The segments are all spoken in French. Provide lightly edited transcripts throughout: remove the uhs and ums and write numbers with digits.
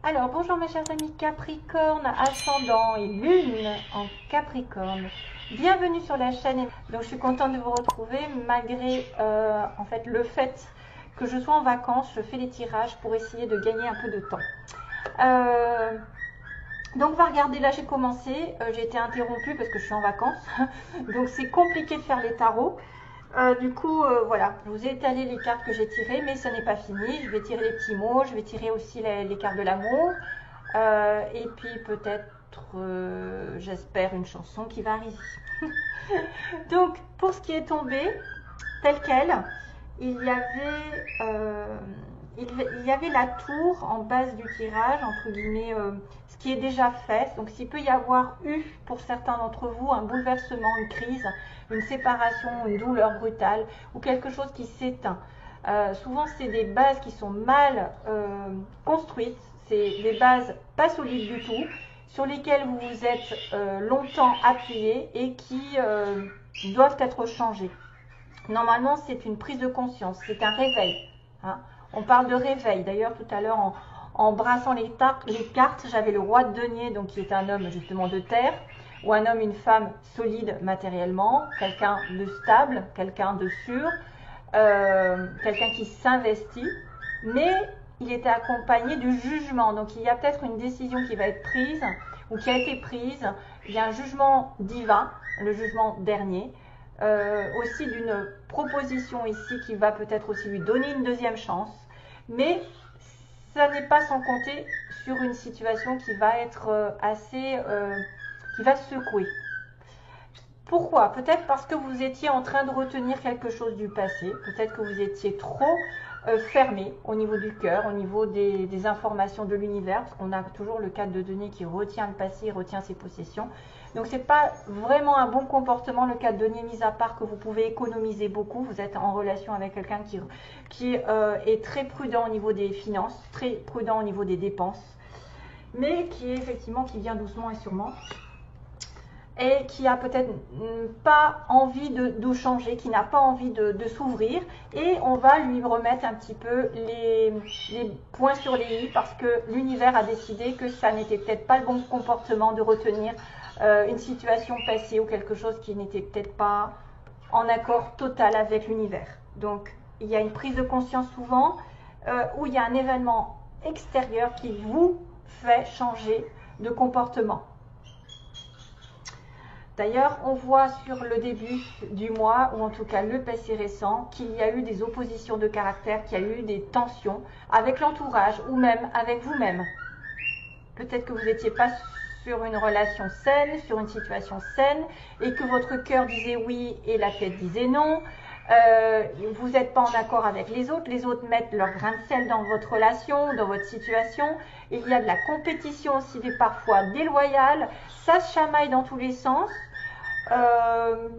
Alors, bonjour mes chers amis Capricorne, ascendant et lune en Capricorne. Bienvenue sur la chaîne. Donc, je suis contente de vous retrouver malgré en fait le fait que je sois en vacances. Je fais les tirages pour essayer de gagner un peu de temps. Donc, on va regarder. Là, j'ai commencé. J'ai été interrompue parce que je suis en vacances. Donc, c'est compliqué de faire les tarots. Voilà, je vous ai étalé les cartes que j'ai tirées, mais ce n'est pas fini. Je vais tirer les petits mots, je vais tirer aussi les cartes de l'amour. Et puis peut-être, j'espère, une chanson qui va arriver. Donc, pour ce qui est tombé, tel quel, il y avait la tour en base du tirage, entre guillemets, ce qui est déjà fait. Donc, s'il peut y avoir eu, pour certains d'entre vous, un bouleversement, une crise, une séparation, une douleur brutale ou quelque chose qui s'éteint. Souvent, c'est des bases qui sont mal construites, c'est des bases pas solides du tout, sur lesquelles vous vous êtes longtemps appuyé et qui doivent être changées. Normalement, c'est une prise de conscience, c'est un réveil. Hein. On parle de réveil. D'ailleurs, tout à l'heure, en brassant les cartes, j'avais le roi de denier, donc qui est un homme justement de terre, ou un homme, une femme solide matériellement, quelqu'un de stable, quelqu'un de sûr, quelqu'un qui s'investit, mais il était accompagné du jugement. Donc il y a peut-être une décision qui va être prise ou qui a été prise. Il y a un jugement divin, le jugement dernier, aussi d'une proposition ici qui va peut-être aussi lui donner une deuxième chance, mais ça n'est pas sans compter sur une situation qui va être qui va secouer. Pourquoi? Peut-être parce que vous étiez en train de retenir quelque chose du passé, peut-être que vous étiez trop fermé au niveau du cœur, au niveau des informations de l'univers, parce qu'on a toujours le cadre de denier qui retient le passé, retient ses possessions. Donc c'est pas vraiment un bon comportement, le cadre de denier, mis à part que vous pouvez économiser beaucoup. Vous êtes en relation avec quelqu'un qui est très prudent au niveau des finances, très prudent au niveau des dépenses, mais qui vient doucement et sûrement, et qui a peut-être pas envie de changer, qui n'a pas envie de s'ouvrir, et on va lui remettre un petit peu les points sur les i, parce que l'univers a décidé que ça n'était peut-être pas le bon comportement de retenir une situation passée ou quelque chose qui n'était peut-être pas en accord total avec l'univers. Donc il y a une prise de conscience souvent où il y a un événement extérieur qui vous fait changer de comportement. D'ailleurs, on voit sur le début du mois, ou en tout cas le passé récent, qu'il y a eu des oppositions de caractère, qu'il y a eu des tensions avec l'entourage ou même avec vous-même. Peut-être que vous n'étiez pas sur une relation saine, sur une situation saine, et que votre cœur disait oui et la tête disait non. Vous n'êtes pas en accord avec les autres mettent leur grain de sel dans votre relation, dans votre situation. Il y a de la compétition aussi, parfois déloyale, ça se chamaille dans tous les sens.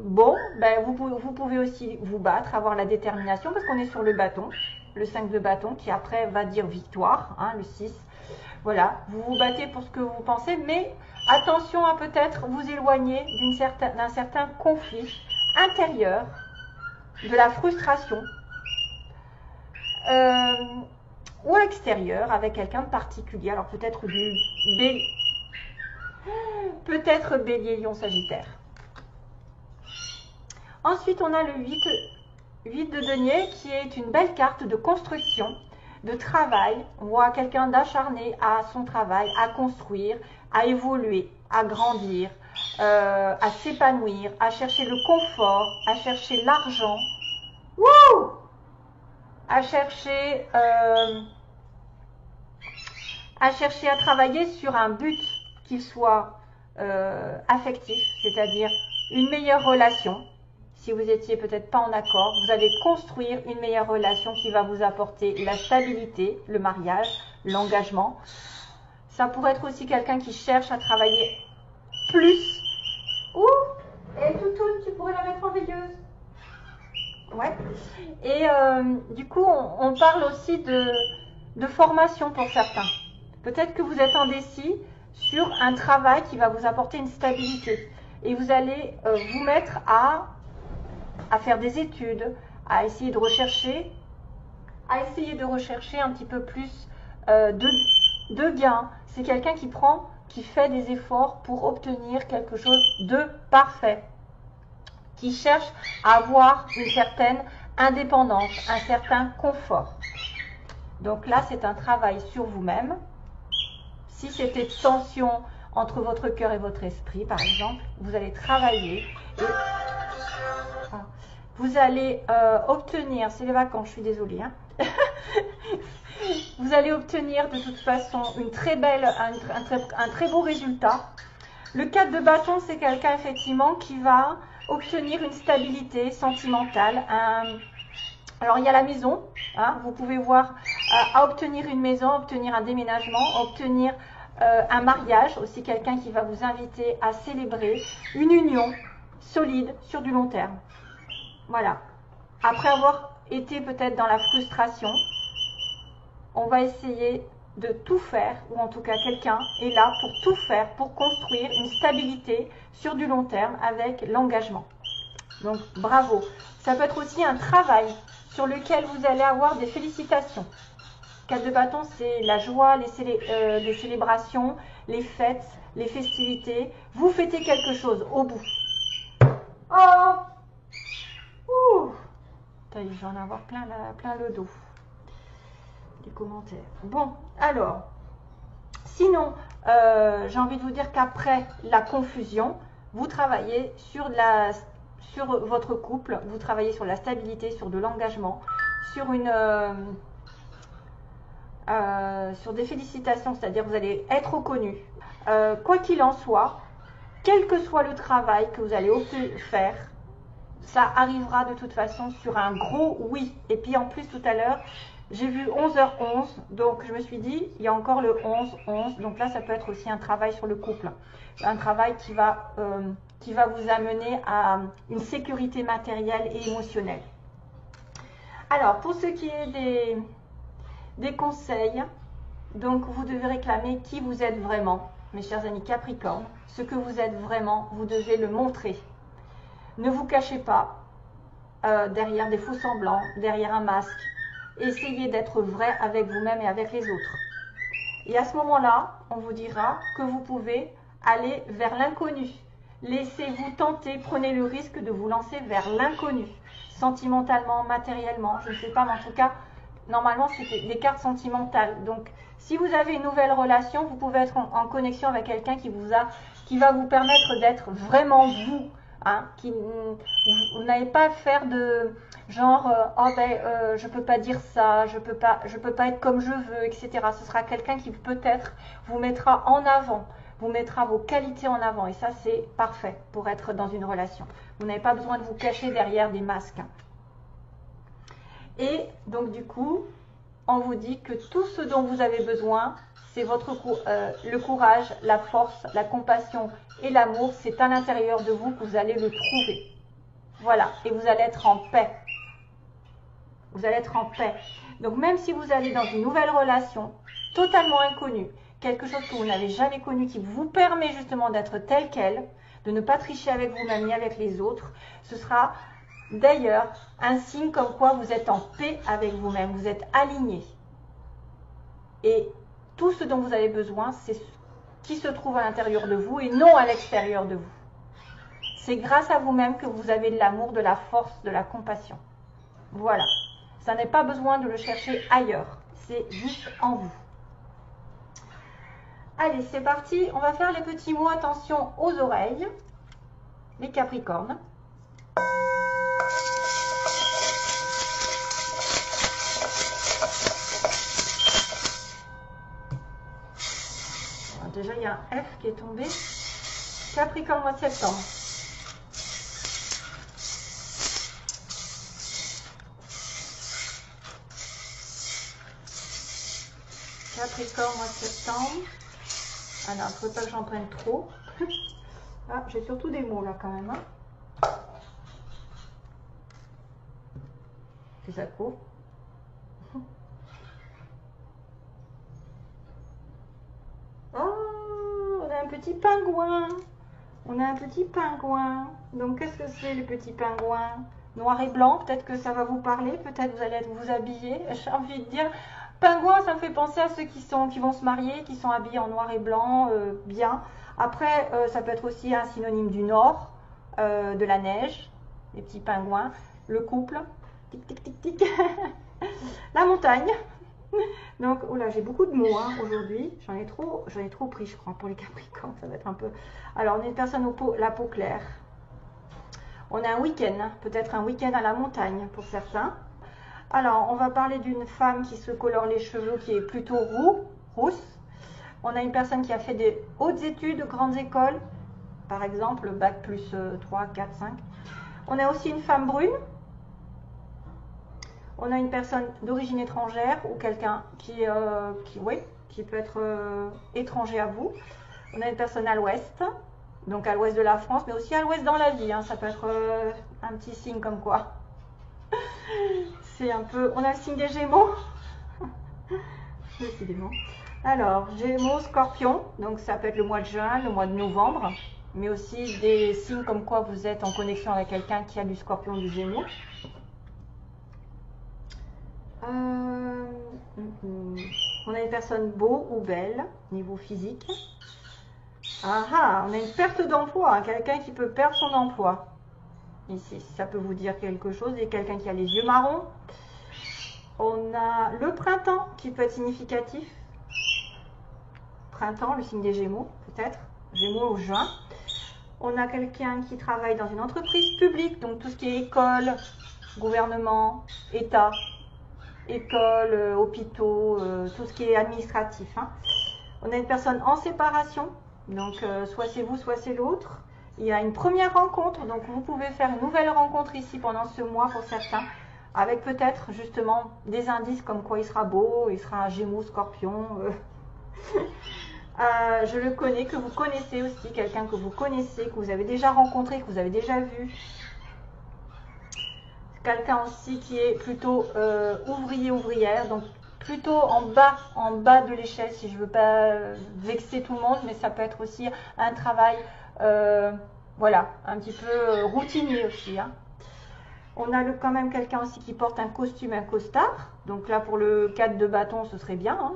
Vous pouvez aussi vous battre, avoir la détermination, parce qu'on est sur le bâton, le 5 de bâton, qui après va dire victoire, hein, le 6. Voilà, vous vous battez pour ce que vous pensez, mais attention à peut-être vous éloigner d'un certain conflit intérieur, de la frustration, ou extérieur avec quelqu'un de particulier. Alors peut-être bélier, lion, sagittaire. Ensuite, on a le 8 de denier qui est une belle carte de construction, de travail. On voit quelqu'un d'acharné à son travail, à construire, à évoluer, à grandir, à s'épanouir, à chercher le confort, à chercher l'argent, à chercher à travailler sur un but qui soit affectif, c'est-à-dire une meilleure relation. Si vous étiez peut-être pas en accord, vous allez construire une meilleure relation qui va vous apporter la stabilité, le mariage, l'engagement. Ça pourrait être aussi quelqu'un qui cherche à travailler plus. Et Toutoune, tu pourrais la mettre en veilleuse. Ouais. Et du coup, on parle aussi de formation pour certains. Peut-être que vous êtes indécis sur un travail qui va vous apporter une stabilité. Et vous allez vous mettre à faire des études, à essayer de rechercher un petit peu plus de gain. C'est quelqu'un qui fait des efforts pour obtenir quelque chose de parfait, qui cherche à avoir une certaine indépendance, un certain confort. Donc là, c'est un travail sur vous-même. Si c'était tension entre votre cœur et votre esprit, par exemple, vous allez travailler et vous allez obtenir, c'est les vacances, je suis désolée, hein. Vous allez obtenir de toute façon une très belle, un très beau résultat. Le 4 de bâton, c'est quelqu'un effectivement qui va obtenir une stabilité sentimentale. Alors il y a la maison, hein, vous pouvez voir, à obtenir une maison, obtenir un déménagement, obtenir un mariage, aussi quelqu'un qui va vous inviter à célébrer une union solide sur du long terme. Voilà. Après avoir été peut-être dans la frustration, on va essayer de tout faire, ou en tout cas quelqu'un est là pour tout faire, pour construire une stabilité sur du long terme avec l'engagement. Donc bravo. Ça peut être aussi un travail sur lequel vous allez avoir des félicitations. 4 de bâton, c'est la joie, les célébrations, les fêtes, les festivités. Vous fêtez quelque chose au bout. Oh! Ouh! Je vais en avoir plein le dos. Les commentaires. Bon, alors, sinon, j'ai envie de vous dire qu'après la confusion, vous travaillez sur votre couple, vous travaillez sur la stabilité, sur de l'engagement, sur sur des félicitations, c'est-à-dire vous allez être reconnu. Quoi qu'il en soit, quel que soit le travail que vous allez faire, ça arrivera de toute façon sur un gros oui. Et puis en plus tout à l'heure, j'ai vu 11h11, donc je me suis dit, il y a encore le 11-11, donc là ça peut être aussi un travail sur le couple. Un travail qui va vous amener à une sécurité matérielle et émotionnelle. Alors, pour ce qui est des conseils, donc vous devez réclamer qui vous êtes vraiment, mes chers amis Capricorne. Ce que vous êtes vraiment, vous devez le montrer. Ne vous cachez pas derrière des faux semblants, derrière un masque. Essayez d'être vrai avec vous-même et avec les autres. Et à ce moment-là, on vous dira que vous pouvez aller vers l'inconnu. Laissez-vous tenter, prenez le risque de vous lancer vers l'inconnu. Sentimentalement, matériellement, je ne sais pas, mais en tout cas, normalement, c'est des cartes sentimentales. Donc, si vous avez une nouvelle relation, vous pouvez être en connexion avec quelqu'un qui va vous permettre d'être vraiment vous. Hein, vous n'allez pas faire de genre je peux pas dire ça, je peux pas être comme je veux, etc. Ce sera quelqu'un qui peut-être vous mettra en avant, vous mettra vos qualités en avant, et ça c'est parfait pour être dans une relation. Vous n'avez pas besoin de vous cacher derrière des masques. Et donc du coup, on vous dit que tout ce dont vous avez besoin, c'est le courage, la force, la compassion et l'amour, c'est à l'intérieur de vous que vous allez le trouver. Voilà, et vous allez être en paix. Vous allez être en paix. Donc même si vous allez dans une nouvelle relation, totalement inconnue, quelque chose que vous n'avez jamais connu, qui vous permet justement d'être tel quel, de ne pas tricher avec vous-même ni avec les autres, ce sera d'ailleurs un signe comme quoi vous êtes en paix avec vous-même, vous êtes aligné. Et tout ce dont vous avez besoin, c'est ce qui se trouve à l'intérieur de vous et non à l'extérieur de vous. C'est grâce à vous-même que vous avez de l'amour, de la force, de la compassion. Voilà. Ça n'est pas besoin de le chercher ailleurs. C'est juste en vous. Allez, c'est parti. On va faire les petits mots. Attention aux oreilles. Les Capricornes. Alors déjà, il y a un F qui est tombé. Capricorne, mois de septembre. Capricorne, mois de septembre. Ah non, il ne faut pas que j'en prenne trop. Ah, j'ai surtout des mots là quand même. Hein. C'est ça court. Oh, on a un petit pingouin. On a un petit pingouin. Donc qu'est-ce que c'est le petit pingouin? Noir et blanc, peut-être que ça va vous parler. Peut-être vous allez vous habiller. J'ai envie de dire Pingouin, ça me fait penser à ceux qui vont se marier, qui sont habillés en noir et blanc, bien. Après, ça peut être aussi un synonyme du nord, de la neige, les petits pingouins. Le couple, tic tic tic tic. La montagne. Donc, oh là, j'ai beaucoup de mots hein, aujourd'hui. J'en ai trop pris, je crois, pour les Capricornes. Ça va être un peu. Alors, on est une personne la peau claire. On a un week-end, peut-être un week-end à la montagne pour certains. Alors, on va parler d'une femme qui se colore les cheveux, qui est plutôt rousse. On a une personne qui a fait des hautes études, grandes écoles, par exemple, bac plus 3, 4, 5. On a aussi une femme brune. On a une personne d'origine étrangère ou quelqu'un qui peut être étranger à vous. On a une personne à l'ouest, donc à l'ouest de la France, mais aussi à l'ouest dans la vie. Hein. Ça peut être un petit signe comme quoi. C'est un peu... On a le signe des Gémeaux. Décidément. Alors, Gémeaux, Scorpion, donc ça peut être le mois de juin, le mois de novembre, mais aussi des signes comme quoi vous êtes en connexion avec quelqu'un qui a du Scorpion, du Gémeaux. On a une personne beau ou belle, niveau physique. On a une perte d'emploi, hein, quelqu'un qui peut perdre son emploi. Ici, ça peut vous dire quelque chose. Et quelqu'un qui a les yeux marrons. On a le printemps qui peut être significatif. Printemps, le signe des Gémeaux, peut-être. Gémeaux ou juin. On a quelqu'un qui travaille dans une entreprise publique, donc tout ce qui est école, gouvernement, État. École, hôpitaux, tout ce qui est administratif. Hein. On a une personne en séparation, donc soit c'est vous, soit c'est l'autre. Il y a une première rencontre, donc vous pouvez faire une nouvelle rencontre ici pendant ce mois pour certains, avec peut-être justement des indices comme quoi il sera beau, il sera un Gémeaux, Scorpion. Je le connais, que vous connaissez aussi, quelqu'un que vous connaissez, que vous avez déjà rencontré, que vous avez déjà vu. Quelqu'un aussi qui est plutôt ouvrière, donc plutôt en bas de l'échelle, si je ne veux pas vexer tout le monde, mais ça peut être aussi un travail, voilà, un petit peu routinier aussi. Hein. On a quand même quelqu'un aussi qui porte un costume, un costard, donc là pour le 4 de bâton, ce serait bien, hein,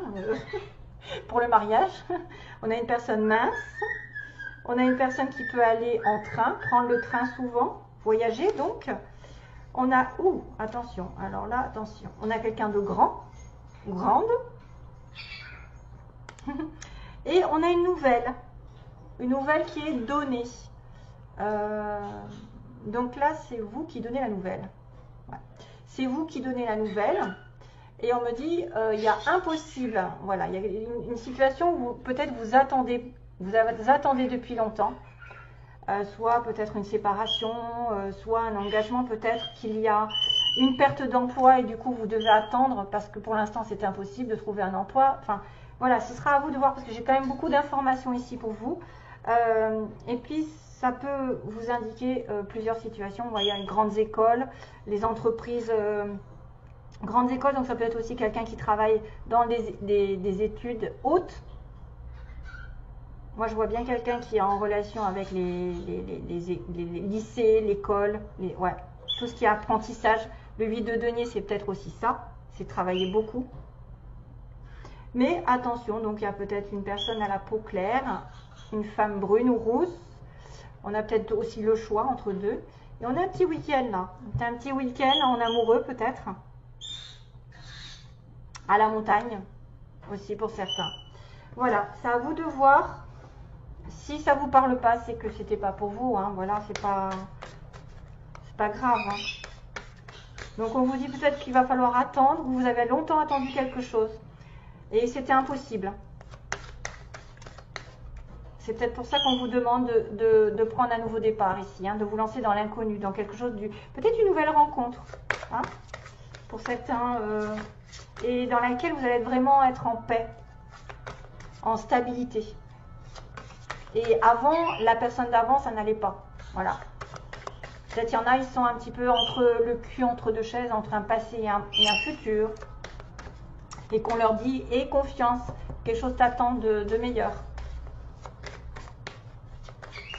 pour le mariage. On a une personne mince, on a une personne qui peut aller en train, prendre le train souvent, voyager donc. On a, attention, alors là, attention, on a quelqu'un de grand, ou grande, et on a une nouvelle qui est donnée. Donc là, c'est vous qui donnez la nouvelle. Ouais. C'est vous qui donnez la nouvelle, et on me dit, il y a impossible, voilà, il y a une situation où peut-être vous attendez depuis longtemps. Soit peut-être une séparation, soit un engagement, peut-être qu'il y a une perte d'emploi et du coup vous devez attendre parce que pour l'instant c'est impossible de trouver un emploi. Enfin voilà, ce sera à vous de voir parce que j'ai quand même beaucoup d'informations ici pour vous. Et puis ça peut vous indiquer plusieurs situations. Vous voyez, les grandes écoles, les entreprises, grandes écoles, donc ça peut être aussi quelqu'un qui travaille dans des études hautes. Moi, je vois bien quelqu'un qui est en relation avec les lycées, l'école, tout ce qui est apprentissage. Le 8 de denier, c'est peut-être aussi ça, c'est travailler beaucoup. Mais attention, donc il y a peut-être une personne à la peau claire, une femme brune ou rousse. On a peut-être aussi le choix entre deux. Et on a un petit week-end là. Un petit week-end en amoureux peut-être. À la montagne aussi pour certains. Voilà, c'est à vous de voir. Si ça vous parle pas, c'est que c'était pas pour vous, hein. Voilà, c'est pas grave. Hein. Donc on vous dit peut-être qu'il va falloir attendre, vous avez longtemps attendu quelque chose et c'était impossible. C'est peut-être pour ça qu'on vous demande de prendre un nouveau départ ici, hein, de vous lancer dans l'inconnu, dans quelque chose peut-être une nouvelle rencontre, hein, pour certains, et dans laquelle vous allez vraiment être en paix, en stabilité. Et avant, la personne d'avant, ça n'allait pas. Voilà. Peut-être il y en a, ils sont un petit peu entre le cul, entre deux chaises, entre un passé et un futur. Et qu'on leur dit, aie confiance, quelque chose t'attend de meilleur.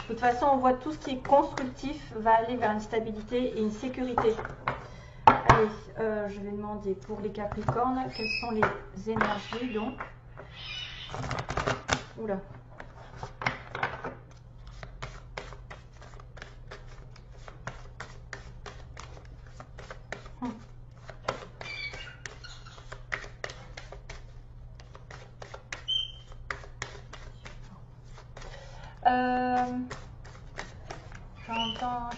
De toute façon, on voit tout ce qui est constructif va aller vers une stabilité et une sécurité. Allez, Allez, je vais demander pour les Capricornes, quelles sont les énergies donc. Oula.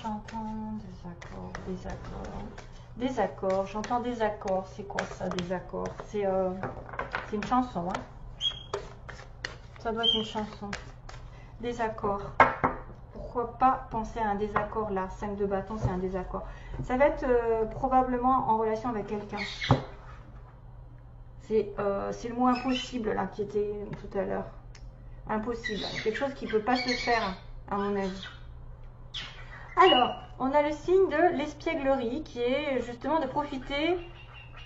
J'entends des accords, j'entends des accords. C'est quoi ça, des accords? C'est une chanson, hein. Ça doit être une chanson. Des accords. Pourquoi pas penser à un désaccord là? 5 de bâton, c'est un désaccord. Ça va être probablement en relation avec quelqu'un. C'est le mot impossible là qui était tout à l'heure. Impossible. Quelque chose qui ne peut pas se faire, à mon avis. Alors, on a le signe de l'espièglerie qui est justement de profiter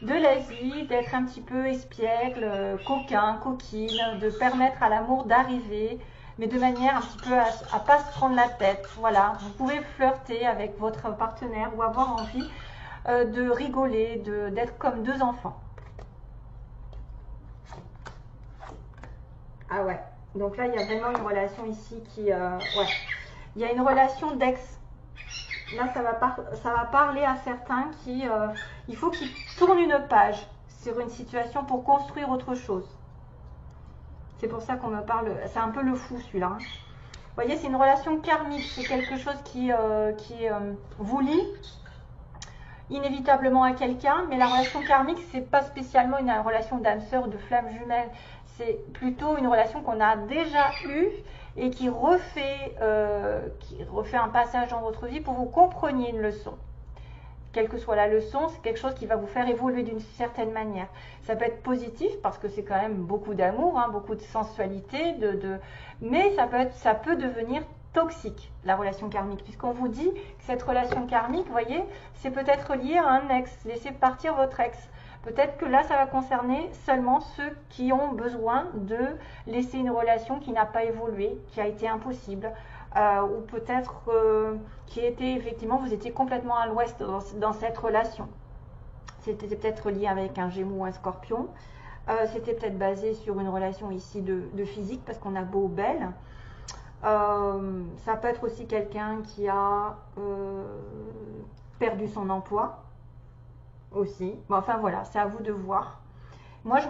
de la vie, d'être un petit peu espiègle, coquin, coquine, de permettre à l'amour d'arriver, mais de manière un petit peu à pas se prendre la tête. Voilà, vous pouvez flirter avec votre partenaire ou avoir envie de rigoler, d'être comme deux enfants. Ah ouais, donc là il y a vraiment une relation ici qui... ouais, il y a une relation d'ex. Là, ça va parler à certains qui, il faut qu'ils tournent une page sur une situation pour construire autre chose. C'est pour ça qu'on me parle, c'est un peu le fou celui-là. Hein. Vous voyez, c'est une relation karmique, c'est quelque chose qui vous lie inévitablement à quelqu'un, mais la relation karmique, c'est pas spécialement une relation d'âme sœur ou de flamme jumelle, c'est plutôt une relation qu'on a déjà eue et qui refait un passage dans votre vie pour que vous compreniez une leçon. Quelle que soit la leçon, c'est quelque chose qui va vous faire évoluer d'une certaine manière. Ça peut être positif parce que c'est quand même beaucoup d'amour, hein, beaucoup de sensualité, mais ça peut devenir toxique, la relation karmique, puisqu'on vous dit que cette relation karmique, vous voyez, c'est peut-être lié à un ex. Laissez partir votre ex. Peut-être que là, ça va concerner seulement ceux qui ont besoin de laisser une relation qui n'a pas évolué, qui a été impossible, ou peut-être qui était effectivement, vous étiez complètement à l'ouest dans cette relation. C'était peut-être lié avec un Gémeaux ou un Scorpion. C'était peut-être basé sur une relation ici de physique, parce qu'on a beau ou belle. Ça peut être aussi quelqu'un qui a perdu son emploi. Aussi. Bon, enfin voilà, c'est à vous de voir. Moi, je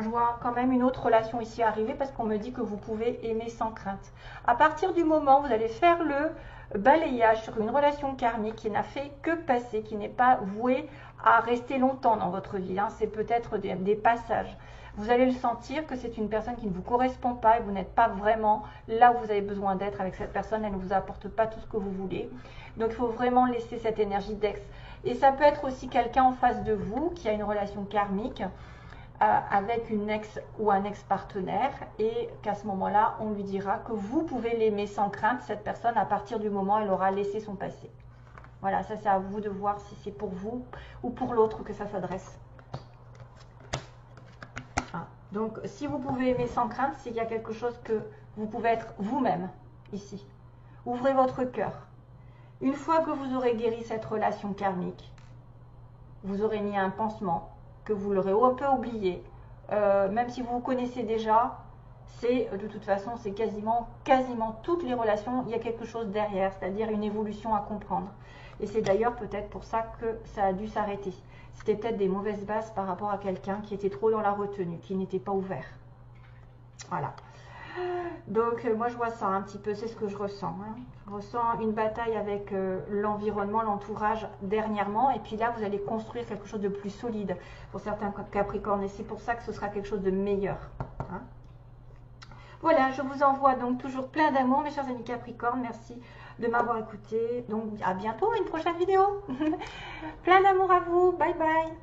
vois quand même une autre relation ici arriver parce qu'on me dit que vous pouvez aimer sans crainte. À partir du moment où vous allez faire le balayage sur une relation karmique qui n'a fait que passer, qui n'est pas vouée à rester longtemps dans votre vie, hein, c'est peut-être des passages. Vous allez le sentir que c'est une personne qui ne vous correspond pas et vous n'êtes pas vraiment là où vous avez besoin d'être avec cette personne. Elle ne vous apporte pas tout ce que vous voulez. Donc, il faut vraiment laisser cette énergie d'ex. Et ça peut être aussi quelqu'un en face de vous qui a une relation karmique avec une ex ou un ex-partenaire et qu'à ce moment-là, on lui dira que vous pouvez l'aimer sans crainte, cette personne, à partir du moment où elle aura laissé son passé. Voilà, ça c'est à vous de voir si c'est pour vous ou pour l'autre que ça s'adresse. Ah. Donc, si vous pouvez aimer sans crainte, c'est qu'il y a quelque chose que vous pouvez être vous-même ici. Ouvrez votre cœur. Une fois que vous aurez guéri cette relation karmique, vous aurez mis un pansement, que vous l'aurez un peu oublié, même si vous vous connaissez déjà, c'est de toute façon, c'est quasiment toutes les relations, il y a quelque chose derrière, c'est-à-dire une évolution à comprendre. Et c'est d'ailleurs peut-être pour ça que ça a dû s'arrêter. C'était peut-être des mauvaises bases par rapport à quelqu'un qui était trop dans la retenue, qui n'était pas ouvert. Voilà. Donc moi je vois ça un petit peu, c'est ce que je ressens. Hein. Je ressens une bataille avec l'environnement, l'entourage dernièrement, et puis là vous allez construire quelque chose de plus solide pour certains Capricornes, et c'est pour ça que ce sera quelque chose de meilleur. Hein. Voilà, je vous envoie donc toujours plein d'amour mes chers amis Capricornes, merci de m'avoir écouté, donc à bientôt, une prochaine vidéo. Plein d'amour à vous, bye bye.